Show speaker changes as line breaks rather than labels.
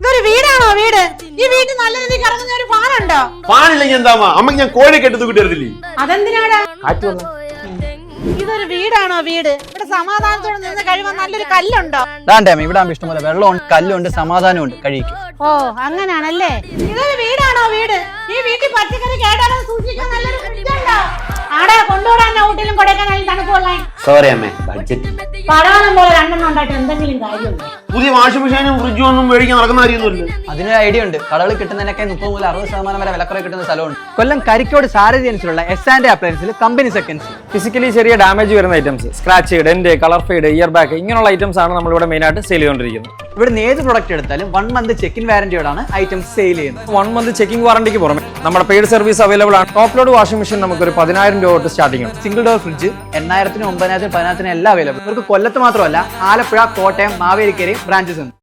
ഇതൊരു വീടാണോ വീട്? ഈ വീട്ടിൽ നല്ല രീതിയിൽ കറങ്ങുന്ന ഒരു ഫാനുണ്ടോ?
ഫാനില്ലെങ്കിൽ എന്താ അമ്മക്ക് ഞാൻ കോഴി കെട്ടി കിട്ടരുതില്ലേ?
അതെന്തിനാടാ?
കാറ്റ് വന്നു.
ഇതൊരു വീടാണോ വീട്? ഇവിടെ സമാധാനത്തോടെ നിന്ന് കഴിവാൻ നല്ലൊരു കല്ലുണ്ടോ?
ഇവിടെ ആകുമ്പോൾ ഇഷ്ടംപോലെ വെള്ളമുണ്ട്, കല്ലുണ്ട്, സമാധാനമുണ്ട്, കഴിക്കും.
ഓ അങ്ങനാണല്ലേ. ഇതൊരു വീടാണോ വീട്? ഈ വീട്ടിൽ പച്ചക്കറി കേടാതെ സൂക്ഷിക്കാൻ നല്ലൊരു ഫ്രിഡ്ജുണ്ടോ? ആടെ കൊണ്ടുപോകാൻ ഊട്ടിലും കൊടൈക്കനാലും തണുപ്പുള്ള
സോറി അമ്മേ, ബഡ്ജറ്റ്.
പടവലം പോലെ രണ്ടെണ്ണം ഉണ്ടായിട്ട് എന്തെങ്കിലും കാര്യമുണ്ടോ?
പുതിയ വാഷിംഗ് മെഷീനും ഫ്രിഡ്ജും ഒന്നും മേടിക്കാൻ നടക്കുന്ന കാര്യമൊന്നുമില്ല.
അതിനൊരു ഐഡിയ ഉണ്ട്. കടകളിൽ കിട്ടുന്നതിനൊക്കെ 30 മുതൽ 60% വരെ വിലക്കുറവ് കിട്ടുന്ന സ്ഥലമുണ്ട്. കൊല്ലം കരിക്കോട് സാരഥി അനുസരിച്ചുള്ള S&A അപ്ലയൻസിൽ കമ്പനി സെക്കൻഡ്സ്.
ഫിസിക്കലി ചെറിയ ഡാമേജ് വരുന്ന items, scratch, dent, colour fade, year back, ഇങ്ങനെയുള്ള ഐറ്റംസ് ആണ് നമ്മളിവിടെ മെയിനായിട്ട് സെയിൽ ചെയ്തുകൊണ്ടിരിക്കുന്നത്.
ഇവിടുന്ന് ഏത് പ്രൊഡക്റ്റ് എടുത്താലും 1 മന്ത് ചെക്കിൻ വാറന്റിയോടാണ് ഐറ്റംസ് സെയിൽ ചെയ്യുന്നത്.
1 മന്ത് ചെക്കിംഗ് വാറന്റിക്ക് പുറമെ നമ്മുടെ പെയ്ഡ് സർവീസ് അവൈലബിൾ ആണ്. ടോപ്പ് ലോഡ് വാഷിംഗ് മെഷീൻ നമുക്ക് ഒരു 10,000 രൂപ തൊട്ട് സ്റ്റാർട്ടിംഗ് ഉണ്ട്.
സിംഗിൾ ഡോർ ഫ്രിഡ്ജ് 8,000, 9,000, 10,000 എല്ലാം അവൈലബിൾ. ഇവർക്ക് കൊല്ലത്ത് മാത്രമല്ല, ആലപ്പുഴ, കോട്ടയം, മാവേലിക്കര ബ്രാഞ്ചസ് ഉണ്ട്.